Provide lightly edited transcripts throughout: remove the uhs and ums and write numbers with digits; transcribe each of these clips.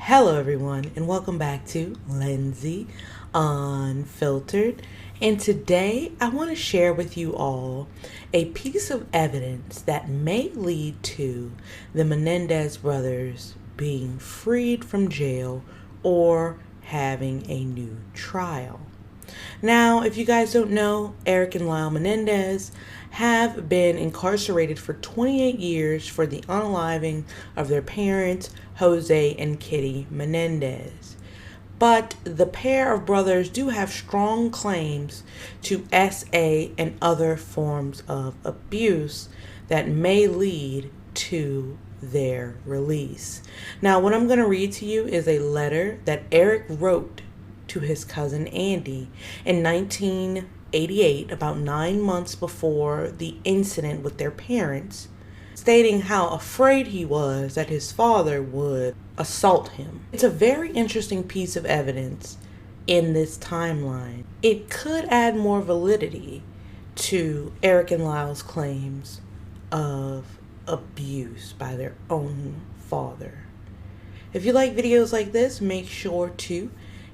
Hello, everyone, and welcome back to Lindsay Unfiltered. And today I want to share with you all a piece of evidence that may lead to the Menendez brothers being freed from jail or having a new trial. Now, if you guys don't know, Erik and Lyle Menendez have been incarcerated for 28 years for the unaliving of their parents, Jose and Kitty Menendez. But the pair of brothers do have strong claims to SA and other forms of abuse that may lead to their release. Now, what I'm going to read to you is a letter that Erik wrote to his cousin Andy in 1988, about 9 months before the incident with their parents, stating how afraid he was that his father would assault him. It's a very interesting piece of evidence in this timeline. It could add more validity to Erik and Lyle's claims of abuse by their own father. If you like videos like this, make sure to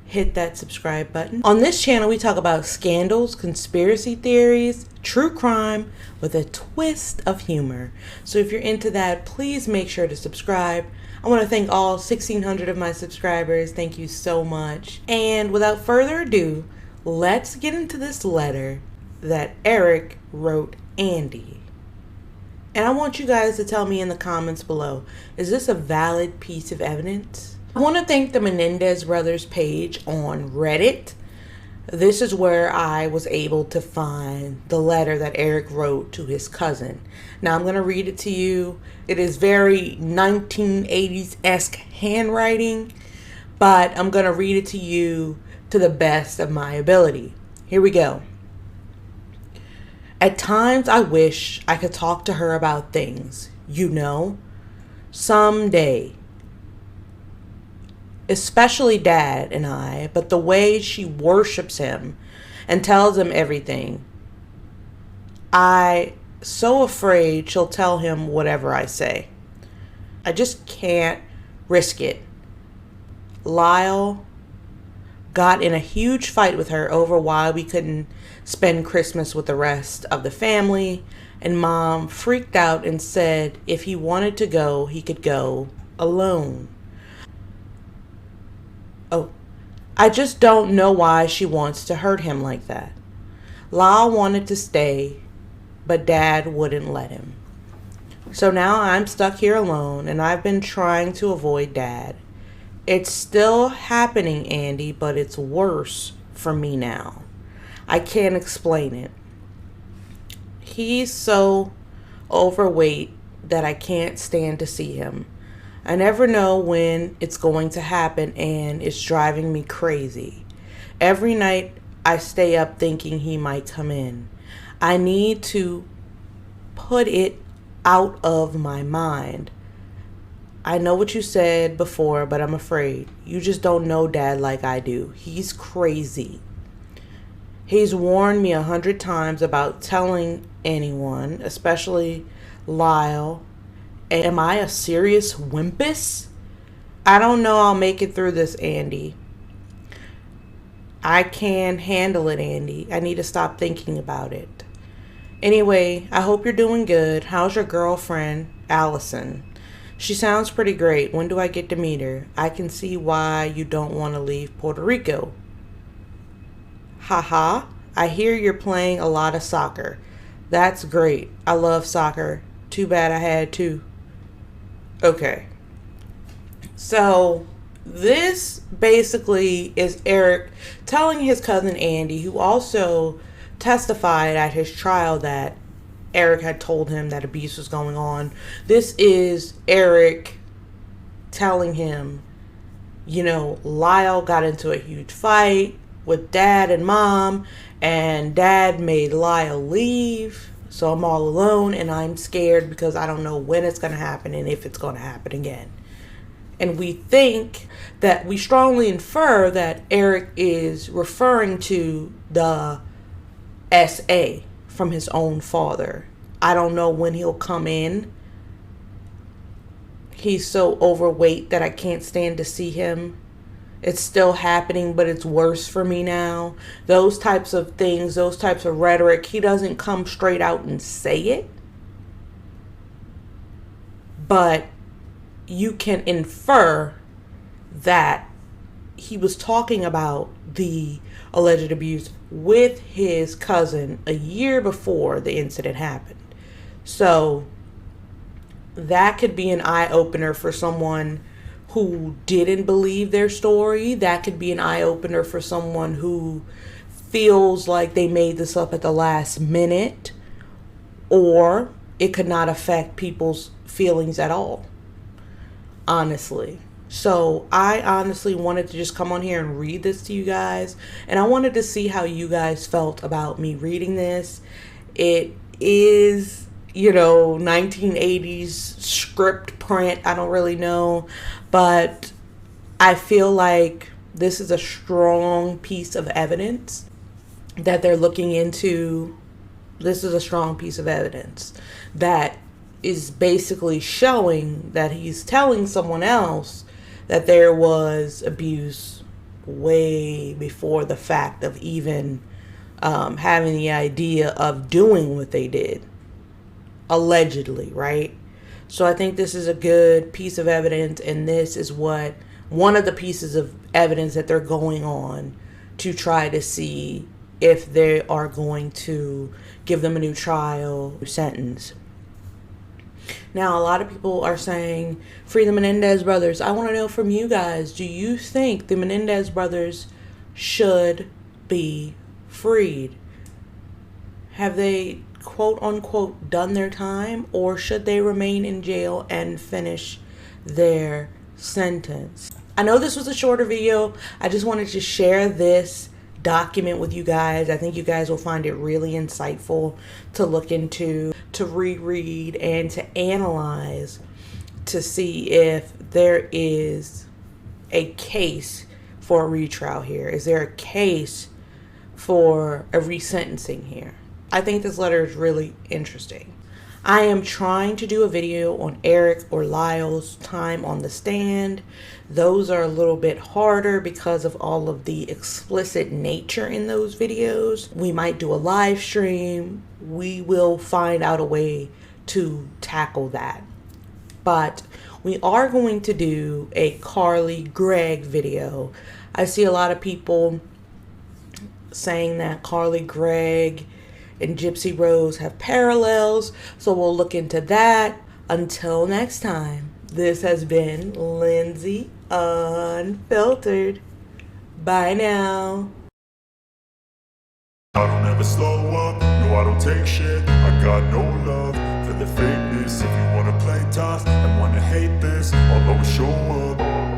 hit that subscribe button. On this channel, we talk about scandals, conspiracy theories, true crime with a twist of humor. So if you're into that, please make sure to subscribe. I want to thank all 1,600 of my subscribers. Thank you so much. And without further ado, let's get into this letter that Erik wrote Andy. And I want you guys to tell me in the comments below, is this a valid piece of evidence? I want to thank the Menendez Brothers page on Reddit. This is where I was able to find the letter that Erik wrote to his cousin. Now I'm going to read it to you. It is very 1980s-esque handwriting, but I'm going to read it to you to the best of my ability. Here we go. At times I wish I could talk to her about things, someday. Especially Dad and I, but the way she worships him and tells him everything. I'm so afraid she'll tell him whatever I say. I just can't risk it. Lyle got in a huge fight with her over why we couldn't spend Christmas with the rest of the family, and Mom freaked out and said if he wanted to go, he could go alone. Oh, I just don't know why she wants to hurt him like that. Lyle wanted to stay, but Dad wouldn't let him. So now I'm stuck here alone, and I've been trying to avoid Dad. It's still happening, Andy, but it's worse for me now. I can't explain it. He's so overweight that I can't stand to see him. I never know when it's going to happen, and it's driving me crazy. Every night I stay up thinking he might come in. I need to put it out of my mind. I know what you said before, but I'm afraid. You just don't know Dad like I do. He's crazy. He's warned me 100 times about telling anyone, especially Lyle. Am I a serious wimpus? I don't know I'll make it through this, Andy. I can handle it, Andy. I need to stop thinking about it. Anyway, I hope you're doing good. How's your girlfriend, Allison? She sounds pretty great. When do I get to meet her? I can see why you don't want to leave Puerto Rico. Haha, I hear you're playing a lot of soccer. That's great. I love soccer. Too bad I had to. Okay, so this basically is Erik telling his cousin Andy, who also testified at his trial that Erik had told him that abuse was going on. This is Erik telling him, Lyle got into a huge fight with Dad and Mom, and Dad made Lyle leave. So I'm all alone, and I'm scared because I don't know when it's going to happen and if it's going to happen again. And we strongly infer that Erik is referring to the SA from his own father. I don't know when he'll come in. he's so overweight that I can't stand to see him. It's still happening, but it's worse for me now. Those types of things, those types of rhetoric, he doesn't come straight out and say it. But you can infer that he was talking about the alleged abuse with his cousin a year before the incident happened. So that could be an eye-opener for someone who didn't believe their story. That could be an eye-opener for someone who feels like they made this up at the last minute, or it could not affect people's feelings at all, honestly. So I honestly wanted to just come on here and read this to you guys, and I wanted to see how you guys felt about me reading this. It is, 1980s script print. I don't really know, but I feel like this is a strong piece of evidence that they're looking into. This is a strong piece of evidence that is basically showing that he's telling someone else that there was abuse way before the fact of even having the idea of doing what they did. Allegedly, right? So I think this is a good piece of evidence, and this is one of the pieces of evidence that they're going on to try to see if they are going to give them a new trial sentence. Now, a lot of people are saying, free the Menendez brothers. I want to know from you guys, do you think the Menendez brothers should be freed? Have they, quote unquote, done their time, or should they remain in jail and finish their sentence? I know this was a shorter video. I just wanted to share this document with you guys. I think you guys will find it really insightful to look into, to reread, and to analyze to see if there is a case for a retrial here. Is there a case for a resentencing here? I think this letter is really interesting. I am trying to do a video on Erik or Lyle's time on the stand. Those are a little bit harder because of all of the explicit nature in those videos. We might do a live stream. We will find out a way to tackle that. But we are going to do a Carly Gregg video. I see a lot of people saying that Carly Gregg and Gypsy Rose have parallels, so we'll look into that. Until next time, this has been Lindsay Unfiltered. Bye now. I don't ever slow up, no I don't take shit. I got no love for the fakeness. If you wanna play tough and wanna hate this, I'll always show up.